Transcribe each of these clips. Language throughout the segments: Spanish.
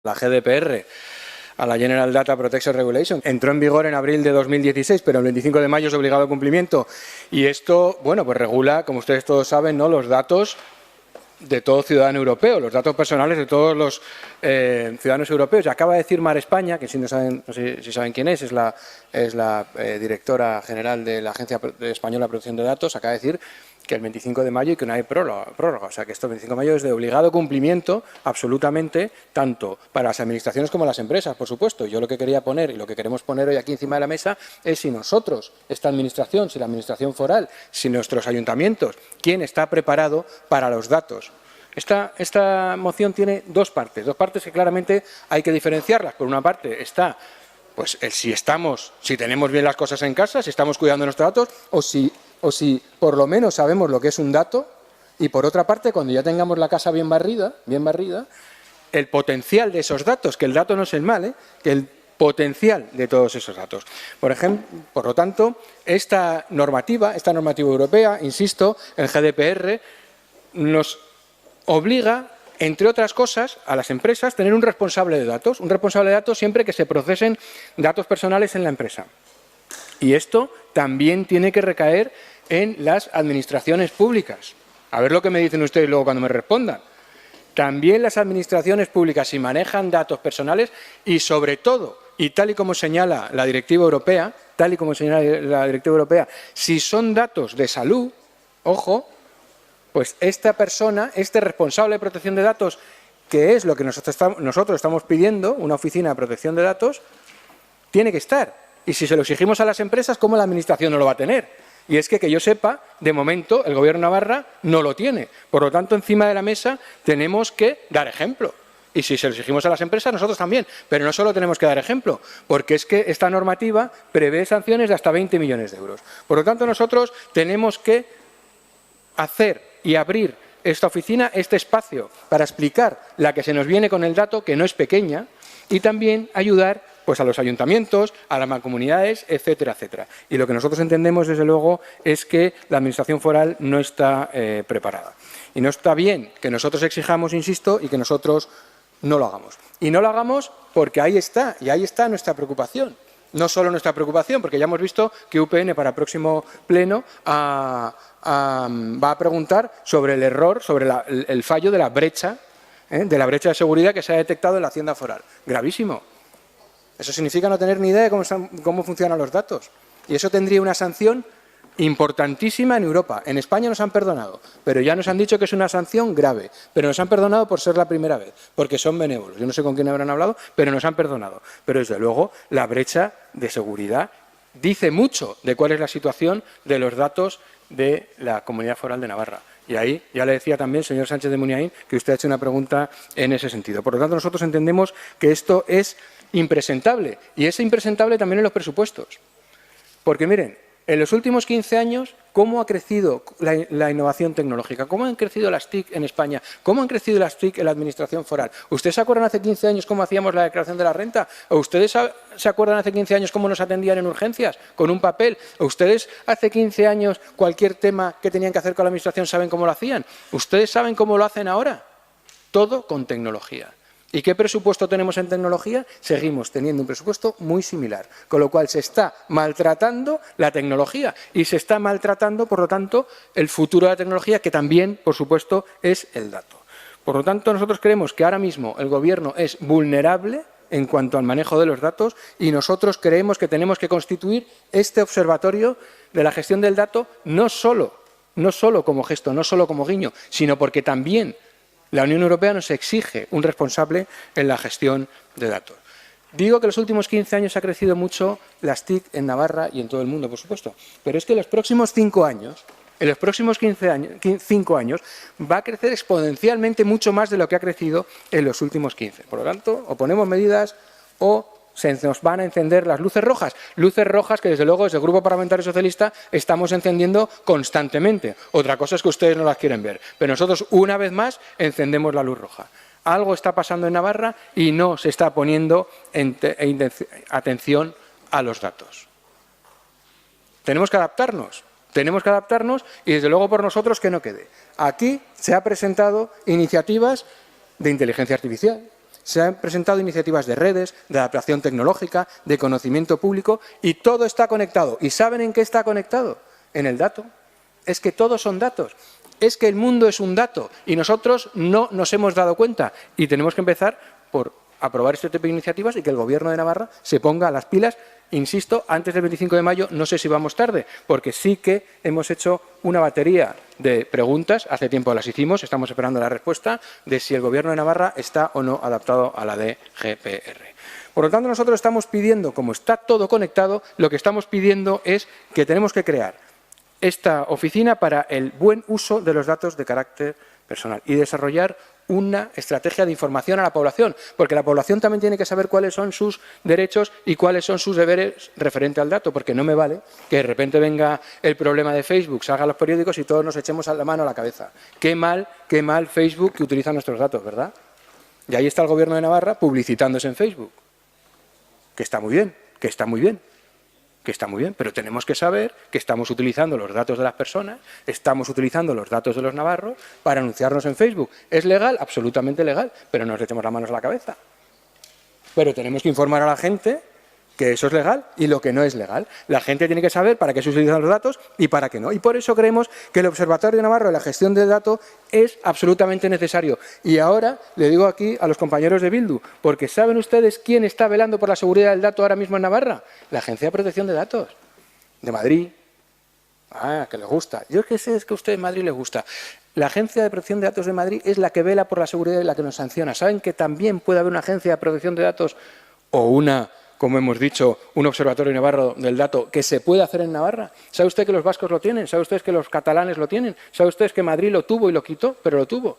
La GDPR, a la General Data Protection Regulation, entró en vigor en abril de 2016, pero el 25 de mayo es obligado cumplimiento. Y esto, bueno, pues regula, como ustedes todos saben, ¿no?, los datos de todo ciudadano europeo, los datos personales de todos los ciudadanos europeos. Y acaba de decir Mar España, que no sé si saben quién es la directora general de la Agencia Española de Protección de Datos, acaba de decir que el 25 de mayo y que no hay prórroga. O sea, que esto el 25 de mayo es de obligado cumplimiento absolutamente, tanto para las administraciones como las empresas, por supuesto. Yo lo que quería poner y lo que queremos poner hoy aquí encima de la mesa es si nosotros, esta administración, si la administración foral, si nuestros ayuntamientos, quién está preparado para los datos. Esta moción tiene dos partes que claramente hay que diferenciarlas. Por una parte está pues si tenemos bien las cosas en casa, si estamos cuidando nuestros datos o si por lo menos sabemos lo que es un dato, y por otra parte, cuando ya tengamos la casa bien barrida, el potencial de esos datos, que el dato no es el mal, que el potencial de todos esos datos. Por lo tanto, esta normativa europea, insisto, el GDPR, nos obliga, entre otras cosas, a las empresas tener un responsable de datos siempre que se procesen datos personales en la empresa. Y esto también tiene que recaer en las administraciones públicas. A ver lo que me dicen ustedes luego cuando me respondan. También las administraciones públicas, si manejan datos personales y sobre todo, y tal y como señala la Directiva Europea, si son datos de salud, ojo, pues esta persona, este responsable de protección de datos, que es lo que nosotros estamos pidiendo, una oficina de protección de datos, tiene que estar. Y si se lo exigimos a las empresas, ¿cómo la administración no lo va a tener? Y es que yo sepa, de momento, el Gobierno de Navarra no lo tiene. Por lo tanto, encima de la mesa tenemos que dar ejemplo. Y si se lo exigimos a las empresas, nosotros también. Pero no solo tenemos que dar ejemplo, porque es que esta normativa prevé sanciones de hasta 20 millones de euros. Por lo tanto, nosotros tenemos que hacer y abrir esta oficina, este espacio, para explicar la que se nos viene con el dato, que no es pequeña, y también ayudar pues a los ayuntamientos, a las mancomunidades, etcétera, etcétera. Y lo que nosotros entendemos, desde luego, es que la administración foral no está preparada. Y no está bien que nosotros exijamos, insisto, y que nosotros no lo hagamos. Y no lo hagamos porque ahí está nuestra preocupación. No solo nuestra preocupación, porque ya hemos visto que UPN para el próximo pleno va a preguntar sobre el error, sobre el fallo de la brecha de seguridad que se ha detectado en la Hacienda Foral. Gravísimo. Eso significa no tener ni idea de cómo funcionan los datos. Y eso tendría una sanción importantísima en Europa. En España nos han perdonado, pero ya nos han dicho que es una sanción grave. Pero nos han perdonado por ser la primera vez, porque son benévolos. Yo no sé con quién habrán hablado, pero nos han perdonado. Pero desde luego la brecha de seguridad dice mucho de cuál es la situación de los datos de la Comunidad Foral de Navarra. Y ahí ya le decía también, señor Sánchez de Muniain, que usted ha hecho una pregunta en ese sentido. Por lo tanto, nosotros entendemos que esto es impresentable. Y es impresentable también en los presupuestos. Porque miren, en los últimos 15 años, ¿cómo ha crecido la innovación tecnológica? ¿Cómo han crecido las TIC en España? ¿Cómo han crecido las TIC en la Administración foral? ¿Ustedes se acuerdan hace 15 años cómo hacíamos la declaración de la renta? ¿O ustedes se acuerdan hace 15 años cómo nos atendían en urgencias? ¿Con un papel? ¿O ustedes hace 15 años cualquier tema que tenían que hacer con la Administración saben cómo lo hacían? ¿Ustedes saben cómo lo hacen ahora? Todo con tecnología. ¿Y qué presupuesto tenemos en tecnología? Seguimos teniendo un presupuesto muy similar, con lo cual se está maltratando la tecnología y se está maltratando, por lo tanto, el futuro de la tecnología, que también, por supuesto, es el dato. Por lo tanto, nosotros creemos que ahora mismo el Gobierno es vulnerable en cuanto al manejo de los datos y nosotros creemos que tenemos que constituir este observatorio de la gestión del dato no solo como gesto, no solo como guiño, sino porque también la Unión Europea nos exige un responsable en la gestión de datos. Digo que en los últimos 15 años ha crecido mucho las TIC en Navarra y en todo el mundo, por supuesto. Pero es que en los próximos 5 años, en los próximos 5 años, va a crecer exponencialmente mucho más de lo que ha crecido en los últimos 15. Por lo tanto, o ponemos medidas o se nos van a encender las luces rojas que desde luego desde el Grupo Parlamentario Socialista estamos encendiendo constantemente. Otra cosa es que ustedes no las quieren ver, pero nosotros una vez más encendemos la luz roja. Algo está pasando en Navarra y no se está poniendo atención a los datos. Tenemos que adaptarnos y desde luego por nosotros que no quede. Aquí se han presentado iniciativas de inteligencia artificial. Se han presentado iniciativas de redes, de adaptación tecnológica, de conocimiento público, y todo está conectado. ¿Y saben en qué está conectado? En el dato. Es que todos son datos. Es que el mundo es un dato y nosotros no nos hemos dado cuenta. Y tenemos que empezar por aprobar este tipo de iniciativas y que el Gobierno de Navarra se ponga las pilas. Insisto, antes del 25 de mayo, no sé si vamos tarde, porque sí que hemos hecho una batería de preguntas, hace tiempo las hicimos, estamos esperando la respuesta de si el Gobierno de Navarra está o no adaptado a la DGPR. Por lo tanto, nosotros estamos pidiendo, como está todo conectado, lo que estamos pidiendo es que tenemos que crear esta oficina para el buen uso de los datos de carácter personal y desarrollar una estrategia de información a la población, porque la población también tiene que saber cuáles son sus derechos y cuáles son sus deberes referente al dato, porque no me vale que de repente venga el problema de Facebook, salga a los periódicos y todos nos echemos la mano a la cabeza. Qué mal Facebook que utiliza nuestros datos, ¿verdad? Y ahí está el Gobierno de Navarra publicitándose en Facebook, que está muy bien, que está muy bien. Que está muy bien, pero tenemos que saber que estamos utilizando los datos de las personas, estamos utilizando los datos de los navarros para anunciarnos en Facebook. ¿Es legal? Absolutamente legal, pero no nos echemos las manos a la cabeza. Pero tenemos que informar a la gente que eso es legal y lo que no es legal. La gente tiene que saber para qué se utilizan los datos y para qué no. Y por eso creemos que el Observatorio Navarro de la Gestión de Datos es absolutamente necesario. Y ahora le digo aquí a los compañeros de Bildu, porque ¿saben ustedes quién está velando por la seguridad del dato ahora mismo en Navarra? La Agencia de Protección de Datos de Madrid. Ah, que les gusta. Yo que sé es que a usted en Madrid les gusta. La Agencia de Protección de Datos de Madrid es la que vela por la seguridad y la que nos sanciona. ¿Saben que también puede haber una Agencia de Protección de Datos o una, como hemos dicho, un observatorio navarro del dato que se puede hacer en Navarra? ¿Sabe usted que los vascos lo tienen? ¿Sabe usted que los catalanes lo tienen? ¿Sabe usted que Madrid lo tuvo y lo quitó? Pero lo tuvo.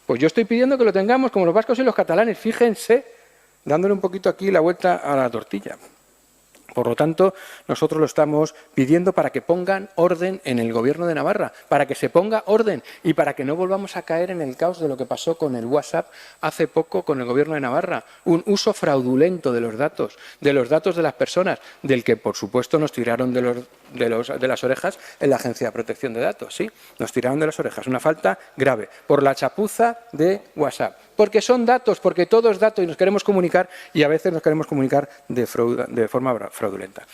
Pues yo estoy pidiendo que lo tengamos como los vascos y los catalanes. Fíjense, dándole un poquito aquí la vuelta a la tortilla. Por lo tanto, nosotros lo estamos pidiendo para que pongan orden en el Gobierno de Navarra, para que se ponga orden y para que no volvamos a caer en el caos de lo que pasó con el WhatsApp hace poco con el Gobierno de Navarra. Un uso fraudulento de los datos de las personas, del que, por supuesto, nos tiraron de las orejas en la Agencia de Protección de Datos. Sí, nos tiraron de las orejas. Una falta grave por la chapuza de WhatsApp. Porque son datos, porque todo es dato y nos queremos comunicar y a veces nos queremos comunicar de forma fraudulenta.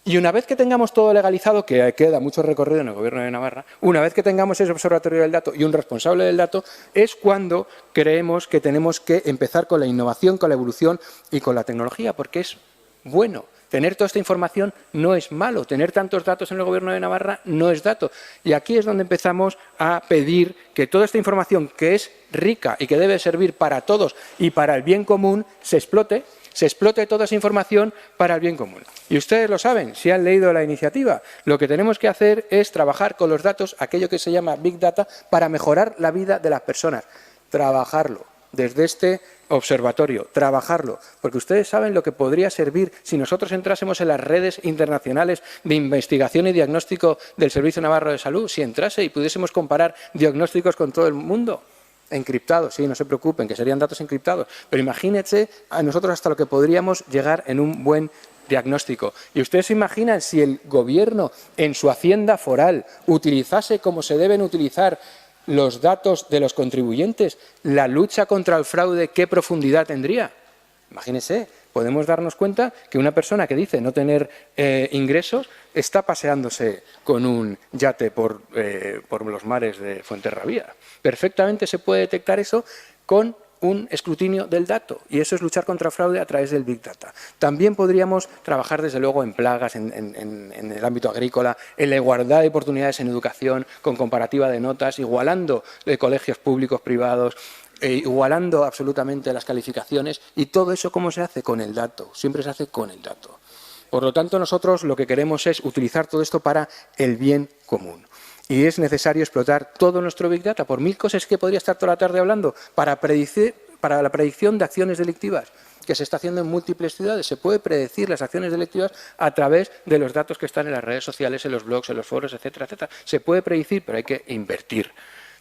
Y una vez que tengamos todo legalizado, que queda mucho recorrido en el Gobierno de Navarra, una vez que tengamos ese observatorio del dato y un responsable del dato, es cuando creemos que tenemos que empezar con la innovación, con la evolución y con la tecnología, porque es bueno. Tener toda esta información no es malo, tener tantos datos en el Gobierno de Navarra no es dato. Y aquí es donde empezamos a pedir que toda esta información, que es rica y que debe servir para todos y para el bien común, se explote toda esa información para el bien común. Y ustedes lo saben, si han leído la iniciativa, lo que tenemos que hacer es trabajar con los datos, aquello que se llama Big Data, para mejorar la vida de las personas. Trabajarlo desde este observatorio, trabajarlo, porque ustedes saben lo que podría servir si nosotros entrásemos en las redes internacionales de investigación y diagnóstico del Servicio Navarro de Salud, si entrase y pudiésemos comparar diagnósticos con todo el mundo. Encriptados, sí, no se preocupen, que serían datos encriptados, pero imagínense a nosotros hasta lo que podríamos llegar en un buen diagnóstico. Y ustedes se imaginan si el Gobierno en su hacienda foral utilizase como se deben utilizar los datos de los contribuyentes, la lucha contra el fraude, ¿qué profundidad tendría? Imagínense, podemos darnos cuenta que una persona que dice no tener ingresos está paseándose con un yate por los mares de Fuenterrabía. Perfectamente se puede detectar eso con un escrutinio del dato, y eso es luchar contra el fraude a través del Big Data. También podríamos trabajar, desde luego, en plagas, en el ámbito agrícola, en la igualdad de oportunidades en educación, con comparativa de notas, igualando colegios públicos, privados, igualando absolutamente las calificaciones, y todo eso, ¿cómo se hace? Con el dato, siempre se hace con el dato. Por lo tanto, nosotros lo que queremos es utilizar todo esto para el bien común. Y es necesario explotar todo nuestro Big Data por 1000 cosas que podría estar toda la tarde hablando para la predicción de acciones delictivas que se está haciendo en múltiples ciudades. Se puede predecir las acciones delictivas a través de los datos que están en las redes sociales, en los blogs, en los foros, etcétera, etcétera. Se puede predecir, pero hay que invertir.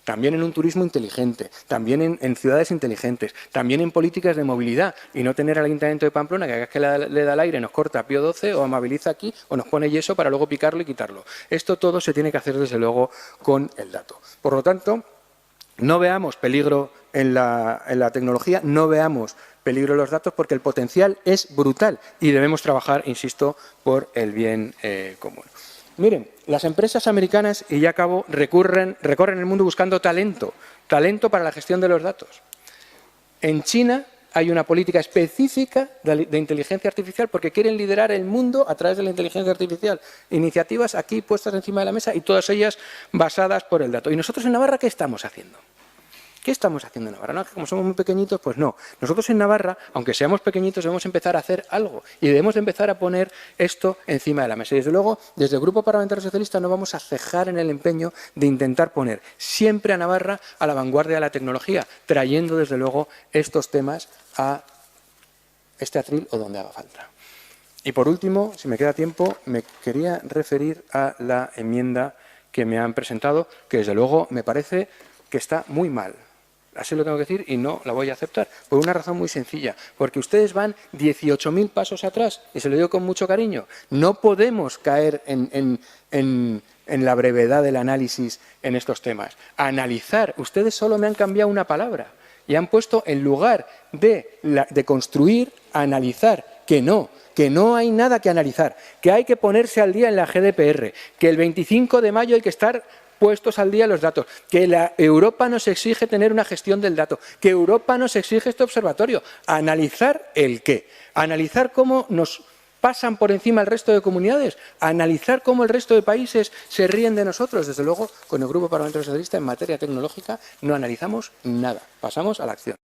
También en un turismo inteligente, también en ciudades inteligentes, también en políticas de movilidad y no tener al Ayuntamiento de Pamplona que cada vez que le da el aire nos corta Pío XII o amabiliza aquí o nos pone yeso para luego picarlo y quitarlo. Esto todo se tiene que hacer desde luego con el dato. Por lo tanto, no veamos peligro en la tecnología, no veamos peligro los datos porque el potencial es brutal y debemos trabajar, insisto, por el bien común. Miren, las empresas americanas, y ya acabo, recorren el mundo buscando talento para la gestión de los datos. En China hay una política específica de inteligencia artificial porque quieren liderar el mundo a través de la inteligencia artificial. Iniciativas aquí puestas encima de la mesa y todas ellas basadas por el dato. ¿Y nosotros en Navarra qué estamos haciendo? ¿Qué estamos haciendo en Navarra? ¿No? Como somos muy pequeñitos, pues no. Nosotros en Navarra, aunque seamos pequeñitos, debemos empezar a hacer algo y debemos empezar a poner esto encima de la mesa. Y desde luego, desde el Grupo Parlamentario Socialista no vamos a cejar en el empeño de intentar poner siempre a Navarra a la vanguardia de la tecnología, trayendo desde luego estos temas a este atril o donde haga falta. Y por último, si me queda tiempo, me quería referir a la enmienda que me han presentado, que desde luego me parece que está muy mal. Así lo tengo que decir y no la voy a aceptar, por una razón muy sencilla, porque ustedes van 18.000 pasos atrás, y se lo digo con mucho cariño. No podemos caer en la brevedad del análisis en estos temas. Analizar, ustedes solo me han cambiado una palabra y han puesto en lugar de construir, analizar, que no hay nada que analizar, que hay que ponerse al día en la GDPR, que el 25 de mayo hay que estar puestos al día los datos, que Europa nos exige tener una gestión del dato, que Europa nos exige este observatorio. ¿Analizar el qué? ¿Analizar cómo nos pasan por encima el resto de comunidades? ¿Analizar cómo el resto de países se ríen de nosotros? Desde luego, con el Grupo Parlamentario Socialista en materia tecnológica no analizamos nada, pasamos a la acción.